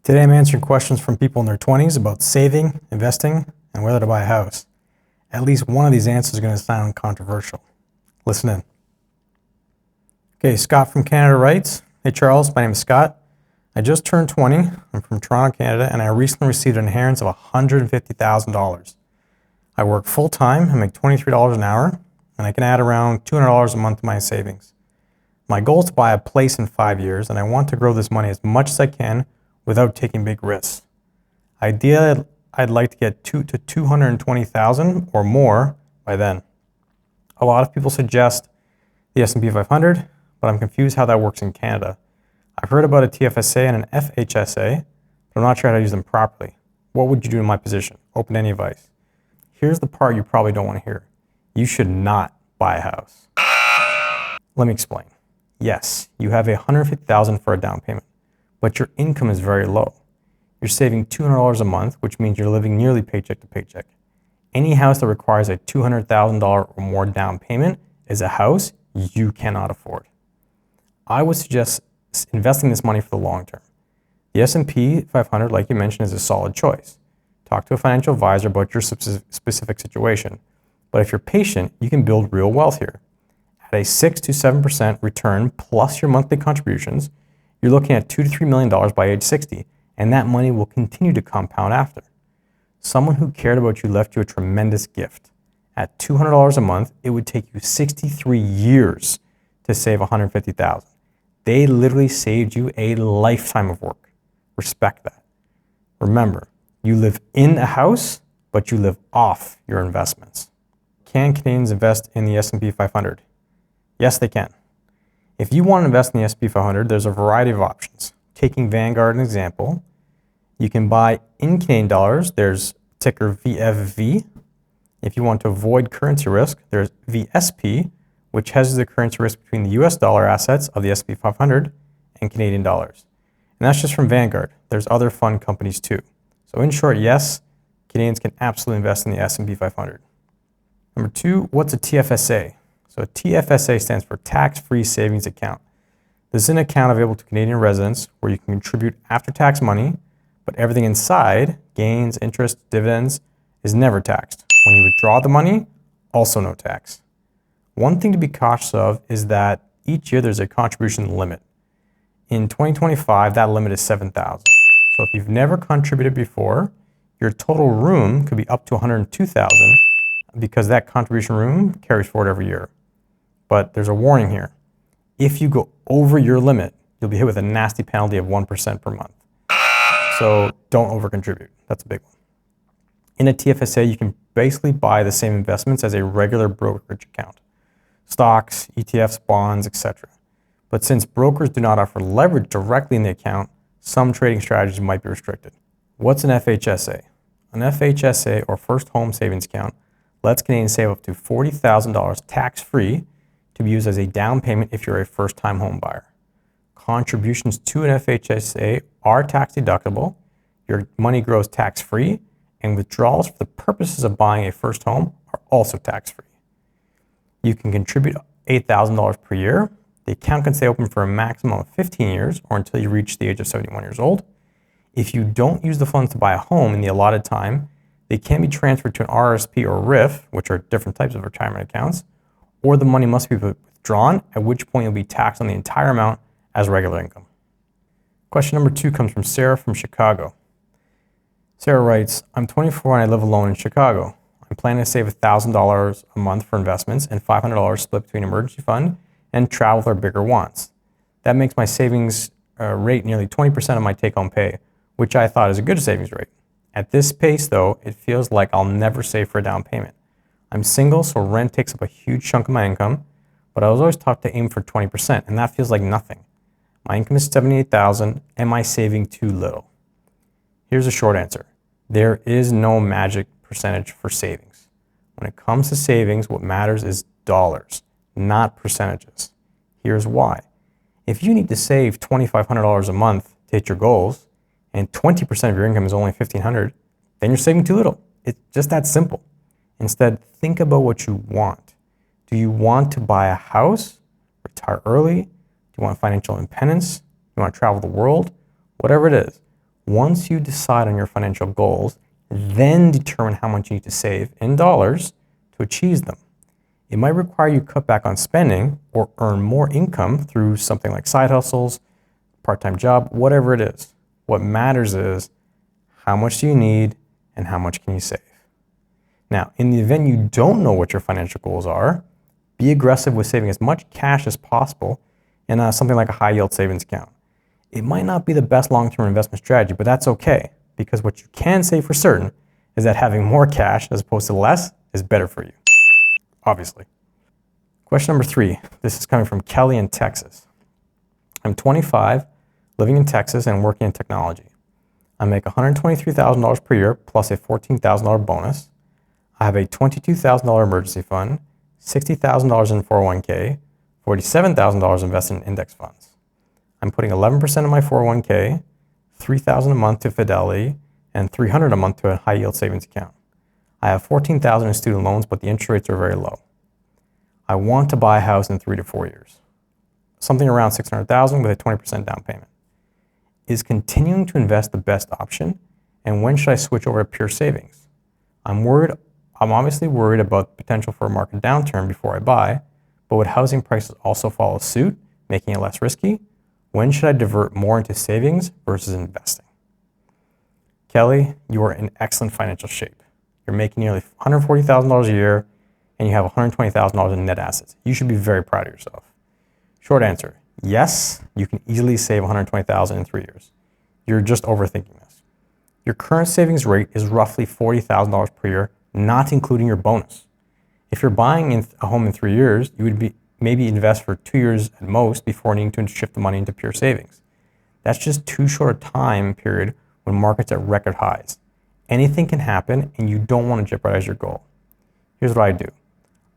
Today I'm answering questions from people in their 20s about saving, investing, and whether to buy a house. At least one of these answers is going to sound controversial. Listen in. Okay, Scott from Canada writes, "Hey Charles, my name is Scott. I just turned 20. I'm from Toronto, Canada, and I recently received an inheritance of $150,000. I work full-time and make $23 an hour, and I can add around $200 a month to my savings. My goal is to buy a place in 5 years, and I want to grow this money as much as I can without taking big risks. Ideally, I'd like to get to 220,000 or more by then. A lot of people suggest the S&P 500, but I'm confused how that works in Canada. I've heard about a TFSA and an FHSA, but I'm not sure how to use them properly. What would you do in my position? Open to any advice." Here's the part you probably don't want to hear. You should not buy a house. Let me explain. Yes, you have $150,000 for a down payment, but your income is very low. You're saving $200 a month, which means you're living nearly paycheck to paycheck. Any house that requires a $200,000 or more down payment is a house you cannot afford. I would suggest investing this money for the long term. The S&P 500, like you mentioned, is a solid choice. Talk to a financial advisor about your specific situation. But if you're patient, you can build real wealth here. At a 6 to 7% return plus your monthly contributions, you're looking at $2 to $3 million by age 60, and that money will continue to compound after. Someone who cared about you left you a tremendous gift. At $200 a month, it would take you 63 years to save $150,000. They literally saved you a lifetime of work. Respect that. Remember, you live in a house, but you live off your investments. Can Canadians invest in the S&P 500? Yes, they can. If you want to invest in the S&P 500, there's a variety of options. Taking Vanguard as an example, you can buy in Canadian dollars. There's ticker VFV. If you want to avoid currency risk, there's VSP, which hedges the currency risk between the US dollar assets of the S&P 500 and Canadian dollars. And that's just from Vanguard. There's other fund companies too. So in short, yes, Canadians can absolutely invest in the S&P 500. Number two, what's a TFSA? So a TFSA stands for Tax-Free Savings Account. This is an account available to Canadian residents where you can contribute after-tax money, but everything inside, gains, interest, dividends, is never taxed. When you withdraw the money, also no tax. One thing to be cautious of is that each year there's a contribution limit. In 2025, that limit is $7,000. So if you've never contributed before, your total room could be up to $102,000 because that contribution room carries forward every year. But there's a warning here. If you go over your limit, you'll be hit with a nasty penalty of 1% per month. So don't over-contribute. That's a big one. In a TFSA, you can basically buy the same investments as a regular brokerage account. Stocks, ETFs, bonds, etc. But since brokers do not offer leverage directly in the account, some trading strategies might be restricted. What's an FHSA? An FHSA, or First Home Savings Account, lets Canadians save up to $40,000 tax-free to be used as a down payment if you're a first-time home buyer. Contributions to an FHSA are tax deductible, your money grows tax-free, and withdrawals for the purposes of buying a first home are also tax-free. You can contribute $8,000 per year. The account can stay open for a maximum of 15 years or until you reach the age of 71 years old. If you don't use the funds to buy a home in the allotted time, they can be transferred to an RRSP or RIF, which are different types of retirement accounts, or the money must be withdrawn, at which point you'll be taxed on the entire amount as regular income. Question number 2 comes from Sarah from Chicago. Sarah writes, "I'm 24 and I live alone in Chicago. I'm planning to save $1,000 a month for investments and $500 split between emergency fund and travel with our bigger wants. That makes my savings rate nearly 20% of my take-home pay, which I thought is a good savings rate. At this pace, though, it feels like I'll never save for a down payment. I'm single, so rent takes up a huge chunk of my income, but I was always taught to aim for 20%, and that feels like nothing. My income is $78,000. Am I saving too little?" Here's a short answer. There is no magic percentage for savings. When it comes to savings, what matters is dollars, not percentages. Here's why. If you need to save $2,500 a month to hit your goals, and 20% of your income is only $1,500, then you're saving too little. It's just that simple. Instead, think about what you want. Do you want to buy a house, retire early? Do you want financial independence? Do you want to travel the world? Whatever it is, Once you decide on your financial goals, then determine how much you need to save in dollars to achieve them. It might require you cut back on spending or earn more income through something like side hustles, part-time job, whatever it is. What matters is how much do you need and how much can you save. Now, in the event you don't know what your financial goals are, be aggressive with saving as much cash as possible in something like a high-yield savings account. It might not be the best long-term investment strategy, but that's okay, because what you can say for certain is that having more cash as opposed to less is better for you, obviously. Question number 3. This is coming from Kelly in Texas. I'm 25, living in Texas and working in technology. I make $123,000 per year plus a $14,000 bonus. I have a $22,000 emergency fund, $60,000 in 401k, $47,000 invested in index funds. I'm putting 11% of my 401k, $3,000 a month to Fidelity, and $300 a month to a high yield savings account. I have $14,000 in student loans, but the interest rates are very low. I want to buy a house in 3 to 4 years. Something around $600,000 with a 20% down payment. Is continuing to invest the best option? And when should I switch over to pure savings? I'm obviously worried about the potential for a market downturn before I buy, but would housing prices also follow suit, making it less risky? When should I divert more into savings versus investing? Kelly, you are in excellent financial shape. You're making nearly $140,000 a year, and you have $120,000 in net assets. You should be very proud of yourself. Short answer, yes, you can easily save $120,000 in 3 years. You're just overthinking this. Your current savings rate is roughly $40,000 per year, not including your bonus. If you're buying a home in 3 years, you would maybe invest for 2 years at most before needing to shift the money into pure savings. That's just too short a time period when markets are at record highs. Anything can happen and you don't want to jeopardize your goal. Here's what I do.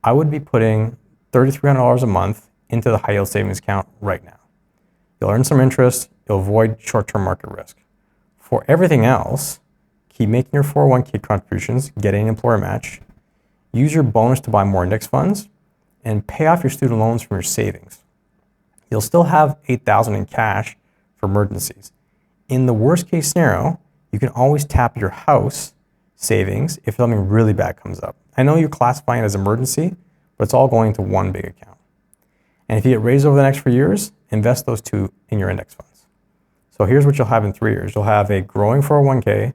I would be putting $3,300 a month into the high yield savings account right now. You'll earn some interest, you'll avoid short-term market risk. For everything else, keep making your 401k contributions, get an employer match, use your bonus to buy more index funds, and pay off your student loans from your savings. You'll still have $8,000 in cash for emergencies. In the worst case scenario, you can always tap your house savings if something really bad comes up. I know you're classifying it as emergency, but it's all going to one big account. And if you get raised over the next 4 years, invest those two in your index funds. So here's what you'll have in 3 years. You'll have a growing 401k,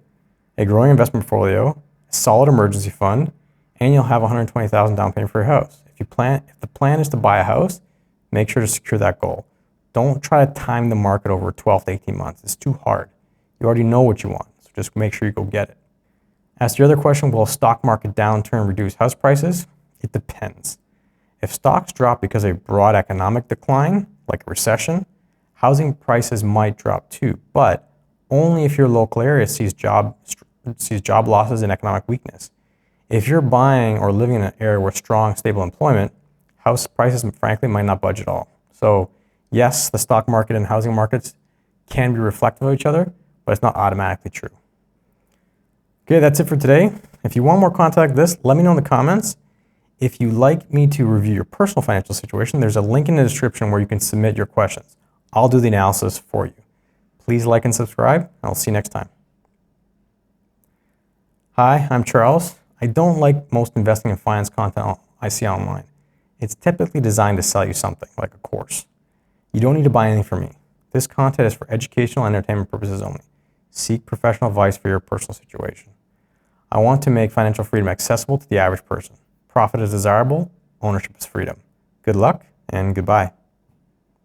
a growing investment portfolio, a solid emergency fund, and you'll have $120,000 down payment for your house. If the plan is to buy a house, make sure to secure that goal. Don't try to time the market over 12 to 18 months. It's too hard. You already know what you want, so just make sure you go get it. As to your other question, will a stock market downturn reduce house prices? It depends. If stocks drop because of a broad economic decline, like a recession, housing prices might drop too, but only if your local area sees job losses and economic weakness. If you're buying or living in an area with strong, stable employment, house prices, frankly, might not budge at all. So yes, the stock market and housing markets can be reflective of each other, but it's not automatically true. Okay, that's it for today. If you want more content like this, let me know in the comments. If you'd like me to review your personal financial situation, there's a link in the description where you can submit your questions. I'll do the analysis for you. Please like and subscribe, and I'll see you next time. Hi, I'm Charles. I don't like most investing and finance content I see online. It's typically designed to sell you something, like a course. You don't need to buy anything from me. This content is for educational and entertainment purposes only. Seek professional advice for your personal situation. I want to make financial freedom accessible to the average person. Profit is desirable, ownership is freedom. Good luck and goodbye.